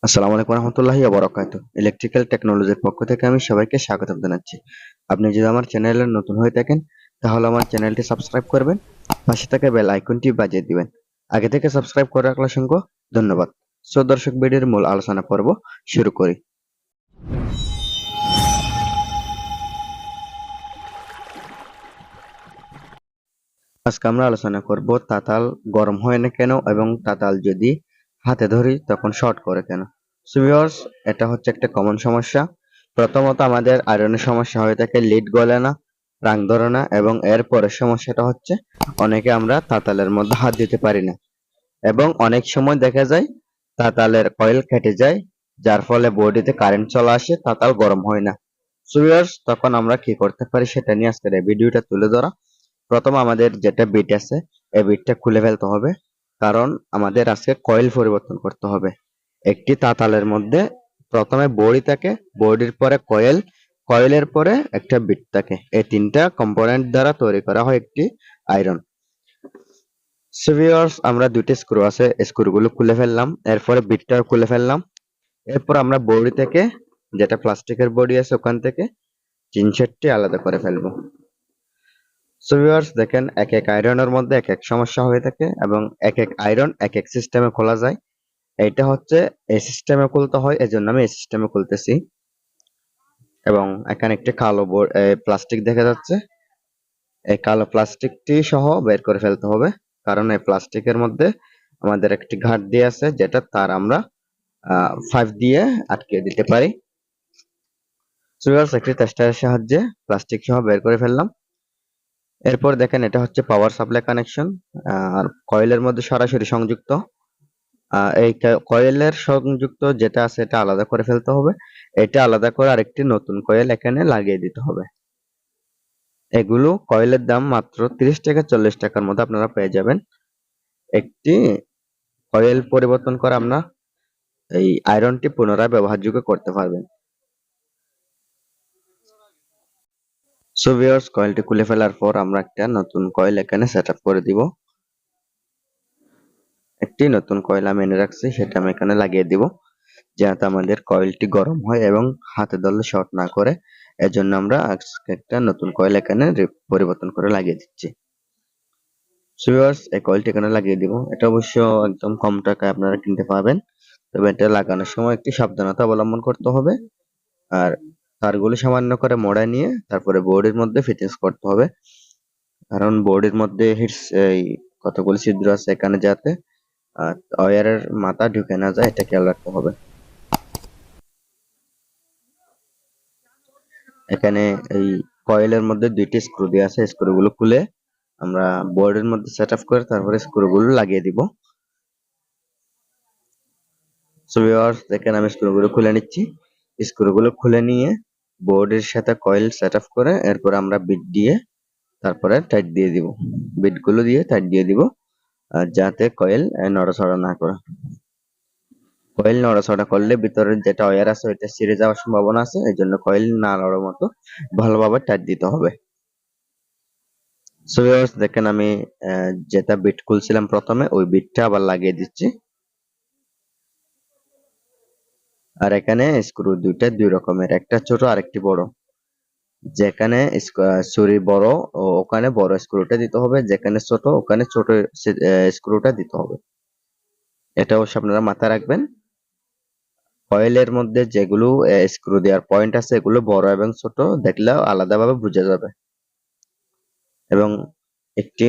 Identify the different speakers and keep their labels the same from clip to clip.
Speaker 1: আসসালামু আলাইকুম রহমতুল্লাহি ওয়া বারাকাতুহু। ইলেকট্রিক্যাল টেকনোলজির পক্ষ থেকে আমি সবাইকে স্বাগতম জানাচ্ছি। আপনি যদি আমার চ্যানেলে নতুন হয়ে থাকেন তাহলে আমার চ্যানেলটি সাবস্ক্রাইব করবেন, পাশে থাকা বেল আইকনটি বাজিয়ে দিবেন। আগে থেকে সাবস্ক্রাইব করে রাখলে অসংখ্য ধন্যবাদ। সো দর্শক, ভিডিওর মূল আলোচনা পর্ব শুরু করি। আজকে আমরা আলোচনা করব তাতাল গরম হয় না কেন এবং তাতাল যদি হাতে ধরি তখন শর্ট করে কেন। সো ভিউয়ার্স, এটা হচ্ছে একটা কমন সমস্যা। প্রথমত আমাদের আয়রনের সমস্যা হয়ে থাকে, লিড গলে না, রাং ধরে না, এবং এর পরের সমস্যাটা হচ্ছে অনেকে আমরা তাতালের মধ্যে হাত দিতে পারি না এবং অনেক সময় দেখা যায় তাতালের কয়েল কেটে যায়, যার ফলে বডিতে কারেন্ট চলে আসে, তাতাল গরম হয় না। সো ভিউয়ার্স, তখন আমরা কি করতে পারি সেটা নিয়ে আজকের এই ভিডিওটা তুলে ধরা। প্রথম আমাদের যেটা বিট আছে এই বিটটা খুলে ফেলতে হবে, কারণ আমাদের আজকে কয়েল পরিবর্তন করতে হবে। একটি তাতালের মধ্যে প্রথমে বডি থাকে, বডির পরে কয়েল, কয়েলের পরে একটা বিট থাকে। এই তিনটা কম্পোনেন্ট দ্বারা তৈরি করা হয় একটি আয়রন। সো ভিউয়ার্স, আমরা দুইটা স্ক্রু আছে, স্ক্রুগুলো খুলে ফেললাম, এরপরে বিটটাও খুলে ফেললাম। এরপর আমরা বডি থেকে, যেটা প্লাস্টিকের বডি আছে ওখান থেকে তিন সেটটি আলাদা করে ফেলবো। সো ভিউয়ার্স দেখেন, এক এক আয়রনের মধ্যে এক এক সমস্যা হয়ে থাকে এবং এক এক আয়রন এক এক সিস্টেমে খোলা যায়। এইটা হচ্ছে এই সিস্টেমে খুলতে হয়, এজন্য আমি এই সিস্টেমে খুলতেছি। এবং এখানে একটি কালো প্লাস্টিক দেখা যাচ্ছে, এই কালো প্লাস্টিকটি সহ বের করে ফেলতে হবে, কারণ এই প্লাস্টিকের মধ্যে আমাদের একটি ঘাট দিয়ে আছে, যেটা তার আমরা 5 দিয়ে আটকে দিতে পারি। সো ভিউয়ার্স, একটি টেস্টারের সাহায্যে প্লাস্টিক সহ বের করে ফেললাম। এরপর দেখেন, এটা হচ্ছে পাওয়ার সাপ্লাই কানেকশন, আর কয়েলের মধ্যে সরাসরি সংযুক্ত। এই কয়েলের সংযুক্ত যেটা আছে এটা আলাদা করে ফেলতে হবে। এটা আলাদা করে আরেকটি নতুন কয়েল এখানে লাগিয়ে দিতে হবে। এগুলো কয়েলের দাম মাত্র 30 টাকা 40 টাকার মধ্যে আপনারা পেয়ে যাবেন। একটি কয়েল পরিবর্তন করে আমরা এই আয়রনটি পুনরায় ব্যবহারযোগ্য করতে পারবেন। সো ভিউয়ার্স, কয়েলটি খুলে ফেলার পর আমরা একটা নতুন কয়েল এখানে সেটআপ করে দিব। একটি নতুন কয়েল আমি এনে রাখছি, সেটা আমি এখানে লাগিয়ে দিব, যাতে আমাদের কয়েলটি গরম হয় এবং হাতে ধরলে শর্ট না করে। এজন্য আমরা একটা নতুন কয়েল এখানে পরিবর্তন করে লাগিয়ে দিচ্ছি। সো ভিউয়ার্স, এই কয়েলটি এখানে লাগিয়ে দিব। এটা অবশ্য একদম কম টাকায় আপনারা কিনতে পাবেন, তবে এটা লাগানোর সময় একটি সাবধানতা অবলম্বন করতে হবে। আর তারগুলো সামান্য করে মোড়ায় নিয়ে তারপরে বোর্ডের মধ্যে ফিটিংস করতে হবে, কারণ বোর্ডের মধ্যে এই কতগুলো ছিদ্র আছে, এখানে যাতে ওয়্যারের মাথা ঢুকে না যায়, এটা খেয়াল রাখতে হবে। এখানে এই কয়েলের মধ্যে দুইটি স্ক্রু দেওয়া আছে, স্ক্রুগুলো খুলে আমরা বোর্ডের মধ্যে সেট আপ করে তারপরে স্ক্রুগুলো লাগিয়ে দিব। সো ভিউয়ার্স দেখেন, আমি স্ক্রুগুলো খুলে নিচ্ছি। স্ক্রুগুলো খুলে নিয়ে বোর্ডের সাথে কয়েল সেট আপ করে এরপর আমরা বিট দিয়ে তারপরে টাইট দিয়ে দিব। বিটগুলো দিয়ে টাইট দিয়ে দিব, যাতে কয়েল নড়াচড়া না করে। কয়েল নড়াচড়া করলে ভিতরের যেটা ওয়্যার আছে ওইটা ছিঁড়ে যাওয়ার সম্ভাবনা আছে, এই জন্য কয়েল না নড়ার মতো ভালোভাবে টাইট দিতে হবে। সো ভিউয়ার্স দেখেন, আমি যেটা বিট খুলছিলাম প্রথমে ওই বিটটা আবার লাগিয়ে দিচ্ছি। আর এখানে স্ক্রু দুইটা দুই রকমের, একটা ছোট আর একটি বড়। যেখানে ছুরি বড় ওখানে বড় স্ক্রুটা দিতে হবে, যেখানে ছোট ওখানে ছোট স্ক্রুটা দিতে হবে। এটা অবশ্য আপনারা মাথায় রাখবেন। কয়েলের মধ্যে যেগুলো স্ক্রু দেওয়ার পয়েন্ট আছে এগুলো বড় এবং ছোট দেখলে আলাদাভাবে বোঝা যাবে। এবং একটি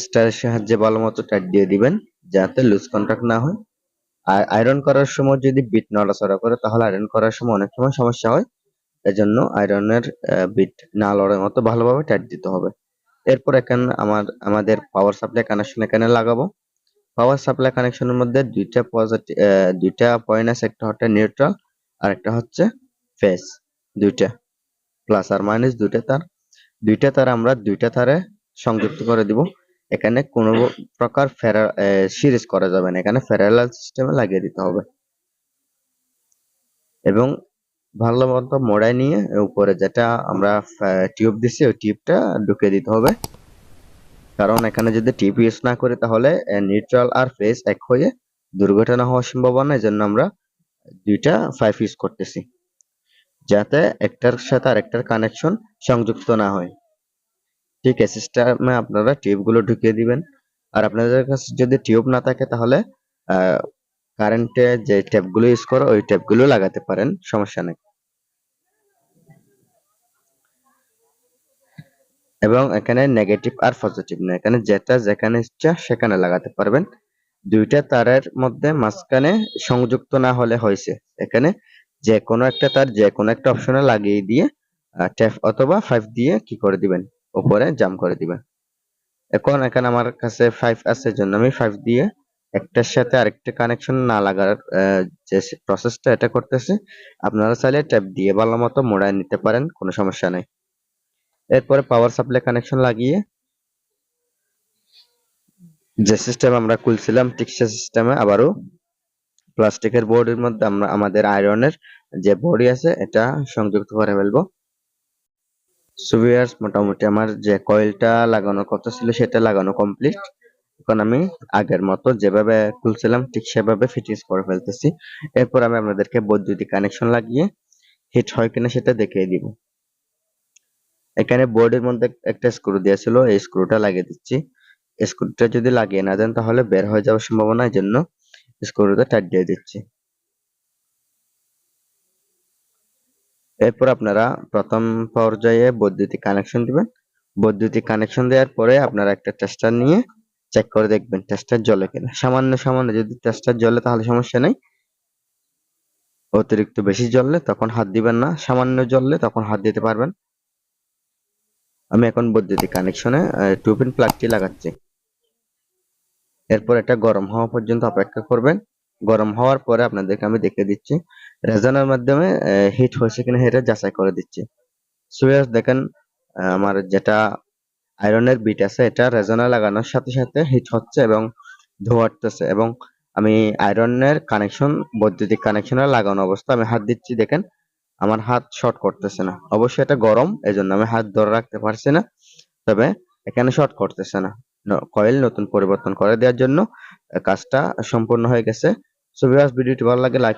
Speaker 1: স্টারের সাহায্যে ভালো মতো টাইট দিয়ে দিবেন, যাতে লুজ কন্টাক্ট না হয়। আর আয়রন করার সময় যদি বিট নড়াচড়া করে তাহলে আয়রন করার সময় অনেক সময় সমস্যা হয়। এজন্য আয়রনের বিট না লড়ার মতো ভালোভাবে টাইট দিতে হবে। এরপর এখানে আমাদের পাওয়ার সাপ্লাই কানেকশন এখানে লাগাবো। পাওয়ার সাপ্লাই কানেকশনের মধ্যে দুইটা পয়েন্ট আছে, একটা হচ্ছে নিউট্রাল আর একটা হচ্ছে ফেজ। দুইটা প্লাস আর মাইনাস দুইটা তার আমরা দুইটা তারে সংযুক্ত করে দিব। এখানে কোনো প্রকার সিরিজ করা যাবে না, এখানে প্যারালাল সিস্টেমে লাগিয়ে দিতে হবে এবং ভালো মতো মোড়ায় নিয়ে উপরে যেটা আমরা টিউব দিচ্ছি ওই টিউবটা ঢুকিয়ে দিতে হবে। কারণ এখানে যদি টিউব ইউজ না করি তাহলে নিউট্রাল আর ফেজ এক হয়ে দুর্ঘটনা হওয়ার সম্ভাবনা, এজন্য আমরা দুইটা 5 ইউজ করতেছি, যাতে একটার সাথে আরেকটার কানেকশন সংযুক্ত না হয়। ঠিক এই সিস্টেমে আপনারা টিউবগুলো ঢুকিয়ে দিবেন। আর আপনাদের কাছে যদি টিউব না থাকে তাহলে কারেন্টে যে ট্যাপগুলো ইউজ করো ওই ট্যাপগুলো লাগাতে পারেন, সমস্যা নেই। এবং এখানে নেগেটিভ আর পজিটিভ না, এখানে যেটা যেখানে ইচ্ছা সেখানে লাগাতে পারবেন। দুইটা তারের মধ্যে মাঝখানে সংযুক্ত না হলে হয়েছে, এখানে যে কোনো একটা তার যে কোনো একটা অপশনে লাগিয়ে দিয়ে ট্যাপ অথবা 5 দিয়ে কি করে দিবেন, উপরে জাম্প করে দিবেন। এখন এখানে আমার কাছে 5 আছে জন্য আমি 5 দিয়ে একটার সাথে আরেকটা কানেকশন না লাগার যে প্রসেসটা এটা করতেছি। আপনারা চাইলে ট্যাপ দিয়ে ভালো মতো মোড়ায় নিতে পারেন, কোনো সমস্যা নাই। এরপরে পাওয়ার সাপ্লাই কানেকশন লাগিয়ে যে সিস্টেম আমরা খুলছিলাম ঠিক সে সিস্টেমে আবারও প্লাস্টিকের বোর্ডের মধ্যে আমরা আমাদের আয়রনের যে বডি আছে এটা সংযুক্ত করে ফেলবো। সো ভিউয়ার্স, মোটামুটি আমার যে কয়েলটা লাগানোর কথা ছিল সেটা লাগানো কমপ্লিট। এখন আমি আগের মতো যেভাবে খুলছিলাম ঠিক সেভাবে ফিটিংস করে ফেলতেছি। এরপর আমি আপনাদেরকে বৈদ্যুতিক কানেকশন লাগিয়ে হিট হয় কিনা সেটা দেখিয়ে দিব। এখানে বোর্ডের মধ্যে একটা স্ক্রু দেওয়া ছিল, এই স্ক্রুটা লাগিয়ে দিচ্ছি। স্ক্রুটা যদি লাগিয়ে না দেন তাহলে বের হয়ে যাওয়ার সম্ভাবনা, এই জন্য স্ক্রুটা টাইট দিয়ে দিচ্ছি। এরপর আপনারা প্রথম পর্যায়ে বৈদ্যুতিক কানেকশন দিবেন। বৈদ্যুতিক কানেকশন দেওয়ার পরে আপনারা একটা টেস্টার নিয়ে চেক করে দেখবেন টেস্টার জ্বলে কিনা। সামান্য সামান্য যদি টেস্টার জ্বলে তাহলে সমস্যা নেই, অতিরিক্ত বেশি জ্বললে তখন হাত দিবেন না, সামান্য জ্বললে তখন হাত দিতে পারবেন। আমি এখন বৈদ্যুতিক কানেকশনে 2 পিন প্লাগটি লাগাচ্ছি। এরপর এটা গরম হওয়া পর্যন্ত অপেক্ষা করবেন। গরম হওয়ার পরে আপনাদেরকে আমি দেখিয়ে দিচ্ছি রেজনের মাধ্যমে হিট হয়েছে কিনা এটা যাচাই করে দিচ্ছি। সো ভিউয়ার্স দেখেন, আমার যেটা আয়রনের বিট আছে এটা রেজনে লাগানোর সাথে সাথে হিট হচ্ছে এবং ধোঁয়া উঠতেছে, এবং আমি আয়রনের কানেকশন বৈদ্যুতিক কানেকশনে লাগানো অবস্থা আমি হাত দিচ্ছি, দেখেন আমার হাত শর্ট করতেছে না। অবশ্যই এটা গরম, এজন্য আমি হাত ধরে রাখতে পারছি না, তবে এখানে শর্ট করতেছে না। কয়েল নতুন পরিবর্তন করে দেওয়ার জন্য কাজটা সম্পূর্ণ হয়ে গেছে। সো ভিউয়ার্স, ভিডিওটি ভালো লাগে লাইক